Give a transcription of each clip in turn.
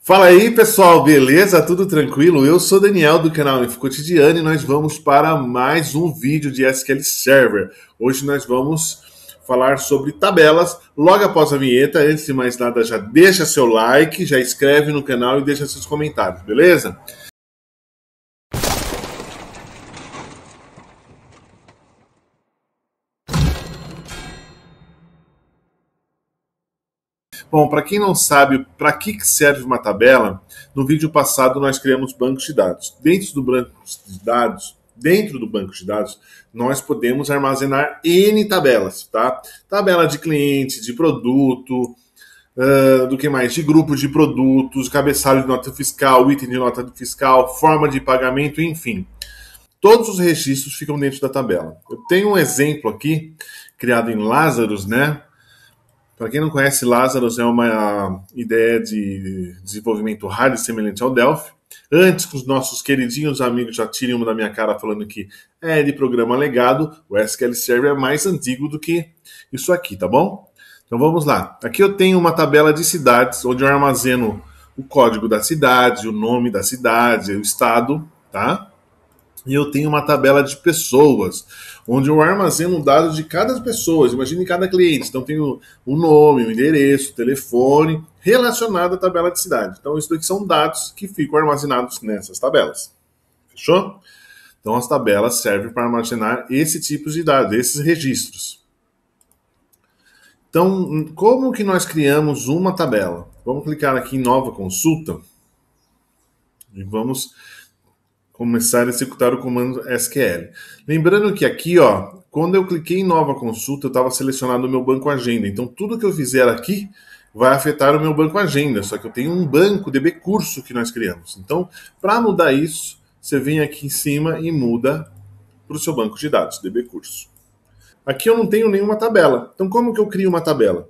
Fala aí, pessoal, beleza? Tudo tranquilo? Eu sou Daniel do canal Info Cotidiano e nós vamos para mais um vídeo de SQL Server. Hoje nós vamos falar sobre tabelas. Logo após a vinheta, antes de mais nada, já deixa seu like, já inscreve no canal e deixa seus comentários, beleza? Bom, para quem não sabe para que serve uma tabela, no vídeo passado nós criamos bancos de dados. Dentro do banco de dados, nós podemos armazenar N tabelas, tá? Tabela de cliente, de produto, do que mais? De grupo de produtos, cabeçalho de nota fiscal, item de nota fiscal, forma de pagamento, enfim. Todos os registros ficam dentro da tabela. Eu tenho um exemplo aqui, criado em Lazarus, né? Para quem não conhece, Lazarus é uma ideia de desenvolvimento rádio semelhante ao Delphi. Antes que os nossos queridinhos amigos já tirem uma da minha cara falando que é de programa legado, o SQL Server é mais antigo do que isso aqui, tá bom? Então vamos lá. Aqui eu tenho uma tabela de cidades, onde eu armazeno o código da cidade, o nome da cidade, o estado, tá? E eu tenho uma tabela de pessoas, onde eu armazeno dados de cada pessoa. Imagine cada cliente. Então, tenho o nome, o endereço, o telefone, relacionado à tabela de cidade. Então, isso daqui são dados que ficam armazenados nessas tabelas. Fechou? Então, as tabelas servem para armazenar esse tipo de dados, esses registros. Então, como que nós criamos uma tabela? Vamos clicar aqui em Nova Consulta e vamos começar a executar o comando SQL. Lembrando que aqui, ó, quando eu cliquei em nova consulta, eu estava selecionado o meu banco agenda. Então, tudo que eu fizer aqui vai afetar o meu banco agenda. Só que eu tenho um banco DB curso que nós criamos. Então, para mudar isso, você vem aqui em cima e muda para o seu banco de dados, DB curso. Aqui eu não tenho nenhuma tabela. Então, como que eu crio uma tabela?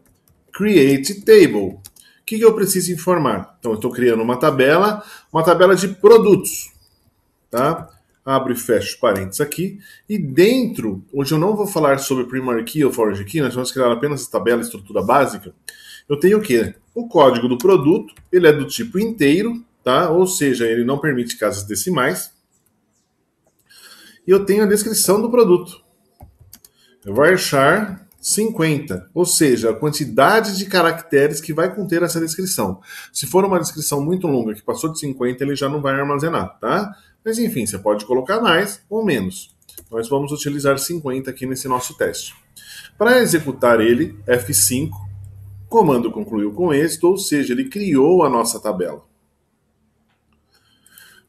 Create table. O que eu preciso informar? Então, eu estou criando uma tabela de produtos. Tá? Abro e fecho parênteses aqui. E dentro, hoje eu não vou falar sobre primary key ou foreign key, nós vamos criar apenas a tabela, estrutura básica. Eu tenho o quê? O código do produto, ele é do tipo inteiro, tá? Ou seja, ele não permite casas decimais. E eu tenho a descrição do produto. Varchar 50, ou seja, a quantidade de caracteres que vai conter essa descrição. Se for uma descrição muito longa, que passou de 50, ele já não vai armazenar, tá? Mas enfim, você pode colocar mais ou menos. Nós vamos utilizar 50 aqui nesse nosso teste. Para executar ele, F5, comando concluiu com êxito, ou seja, ele criou a nossa tabela.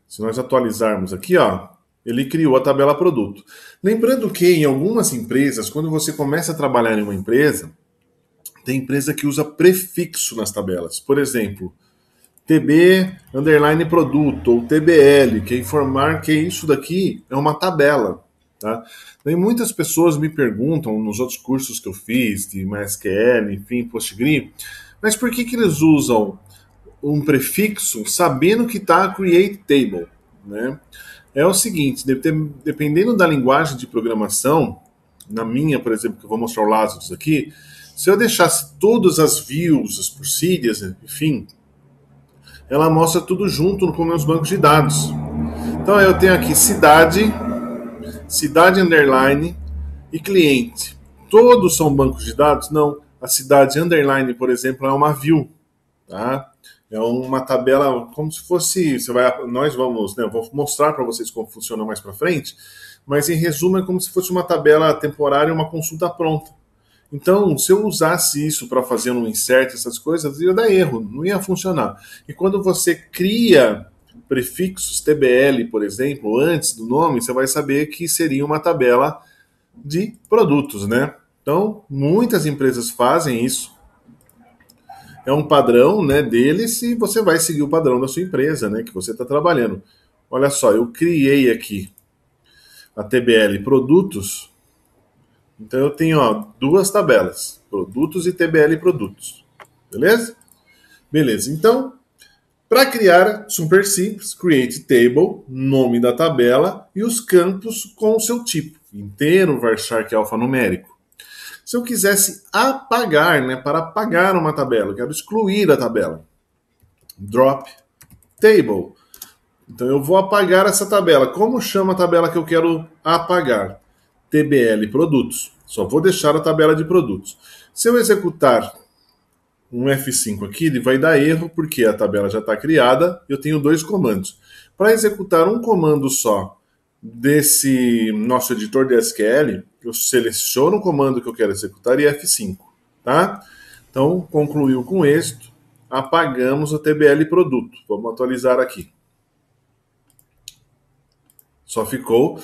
Se nós atualizarmos aqui, ó, ele criou a tabela produto. Lembrando que em algumas empresas, quando você começa a trabalhar em uma empresa, tem empresa que usa prefixo nas tabelas. Por exemplo, TB underline produto ou TBL, que é informar que isso daqui é uma tabela. Tá? Daí muitas pessoas me perguntam nos outros cursos que eu fiz, de MySQL, enfim, Postgre, mas por que eles usam um prefixo sabendo que está create table? Né? É o seguinte, dependendo da linguagem de programação, na minha, por exemplo, que eu vou mostrar o Lazarus aqui, se eu deixasse todas as views, as procedures, enfim, ela mostra tudo junto com meus bancos de dados. Então eu tenho aqui cidade underline e cliente. Todos são bancos de dados? Não. A cidade underline, por exemplo, é uma view. Tá? É uma tabela como se fosse. Nós vamos, né, eu vou mostrar para vocês como funciona mais para frente, mas em resumo é como se fosse uma tabela temporária, uma consulta pronta. Então, se eu usasse isso para fazer um insert, essas coisas, ia dar erro, não ia funcionar. E quando você cria prefixos TBL, por exemplo, antes do nome, você vai saber que seria uma tabela de produtos, né? Então, muitas empresas fazem isso. É um padrão, né, deles e você vai seguir o padrão da sua empresa, né, que você está trabalhando. Olha só, eu criei aqui a TBL produtos. Então eu tenho, ó, duas tabelas, produtos e TBL produtos. Beleza? Beleza. Então, para criar, super simples, create table, nome da tabela e os campos com o seu tipo, inteiro, varchar, que é alfanumérico. Se eu quisesse apagar, né, para apagar uma tabela, eu quero excluir a tabela. drop table. Então eu vou apagar essa tabela. Como chama a tabela que eu quero apagar? TBL produtos. Só vou deixar a tabela de produtos. Se eu executar um F5 aqui, ele vai dar erro porque a tabela já está criada. Eu tenho dois comandos. Para executar um comando só desse nosso editor de SQL, eu seleciono o comando que eu quero executar e F5. Tá? Então, concluiu com êxito. Apagamos o TBL produto. Vamos atualizar aqui. Só ficou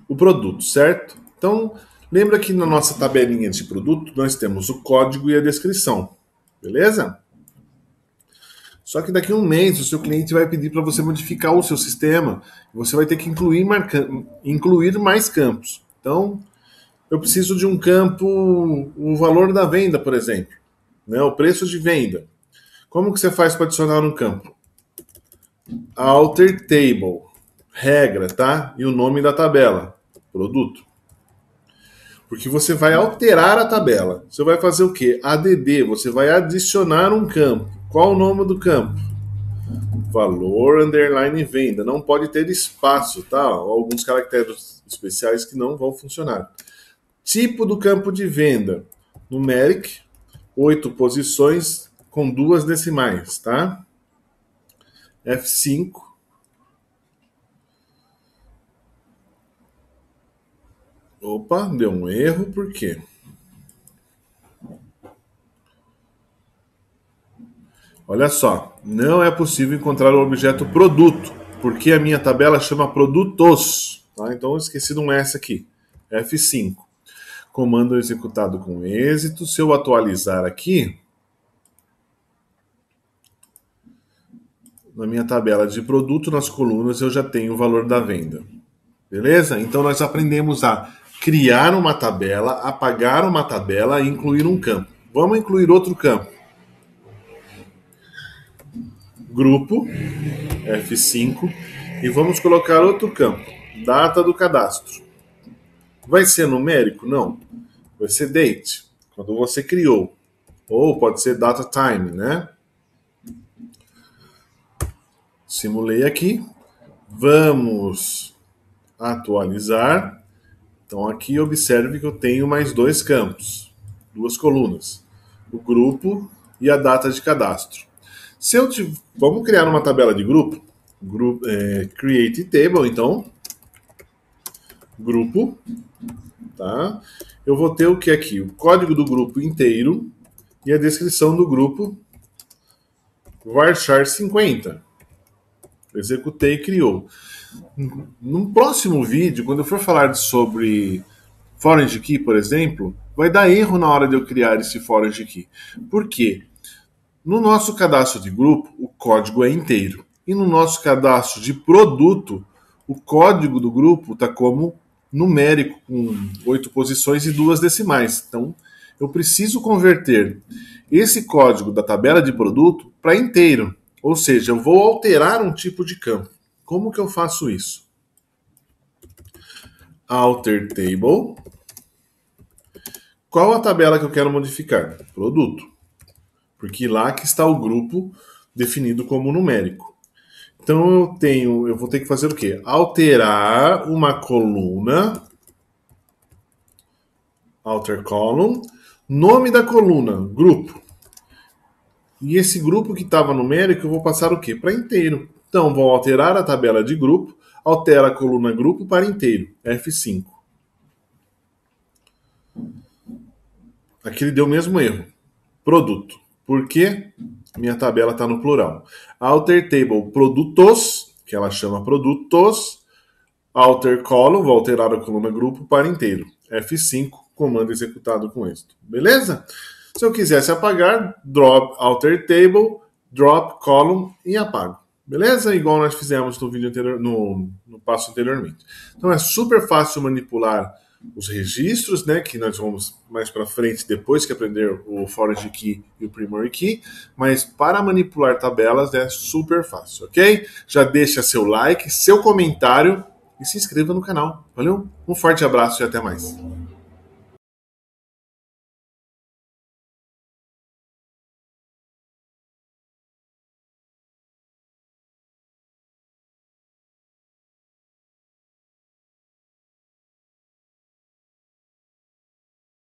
o produto, certo? Então, lembra que na nossa tabelinha de produto nós temos o código e a descrição, beleza? Só que daqui a um mês o seu cliente vai pedir para você modificar o seu sistema. Você vai ter que incluir mais campos. Então, eu preciso de um campo, o valor da venda, por exemplo, né? O preço de venda. Como que você faz para adicionar um campo? Alter table. Regra, tá? E o nome da tabela, produto. Porque você vai alterar a tabela. Você vai fazer o quê? ADD, você vai adicionar um campo. Qual o nome do campo? Valor underline venda. Não pode ter espaço, tá? Alguns caracteres especiais que não vão funcionar. Tipo do campo de venda. Numeric, 8 posições com 2 decimais, tá? F5. Opa, deu um erro, por quê? Olha só, não é possível encontrar o objeto produto, porque a minha tabela chama produtos. Tá? Então eu esqueci de um S aqui, F5. Comando executado com êxito. Se eu atualizar aqui, na minha tabela de produto, nas colunas, eu já tenho o valor da venda. Beleza? Então nós aprendemos a criar uma tabela, apagar uma tabela e incluir um campo. Vamos incluir outro campo. Grupo, F5, e vamos colocar outro campo, data do cadastro. Vai ser numérico? Não. Vai ser date, quando você criou. Ou pode ser data time, né? Simulei aqui. Vamos atualizar. Então aqui observe que eu tenho mais dois campos, duas colunas. O grupo e a data de cadastro. Vamos criar uma tabela de grupo. Create table, então. Grupo. Tá? Eu vou ter o que aqui? O código do grupo inteiro e a descrição do grupo varchar 50. Executei e criou. No próximo vídeo, quando eu for falar sobre foreign key, por exemplo, vai dar erro na hora de eu criar esse foreign key. Por quê? No nosso cadastro de grupo, o código é inteiro. E no nosso cadastro de produto, o código do grupo está como numérico, com 8 posições e 2 decimais. Então, eu preciso converter esse código da tabela de produto para inteiro. Ou seja, eu vou alterar um tipo de campo. Como que eu faço isso? Alter table. Qual a tabela que eu quero modificar? Produto. Porque lá que está o grupo definido como numérico. Então eu vou ter que fazer o quê? Alterar uma coluna, alter column, nome da coluna, grupo. E esse grupo que estava numérico eu vou passar o quê? Para inteiro. Então vou alterar a tabela de grupo, altera a coluna grupo para inteiro, F5. Aqui ele deu o mesmo erro, produto. Por quê? Minha tabela está no plural. Alter table produtos, que ela chama produtos. Alter column, vou alterar a coluna grupo para inteiro. F5, comando executado com êxito. Beleza? Se eu quisesse apagar, drop alter table, drop column e apago. Beleza? Igual nós fizemos no vídeo anterior, no passo anteriormente. Então é super fácil manipular os registros, né, que nós vamos mais para frente depois que aprender o foreign key e o primary key, mas para manipular tabelas é super fácil, ok? Já deixa seu like, seu comentário e se inscreva no canal. Valeu? Um forte abraço e até mais.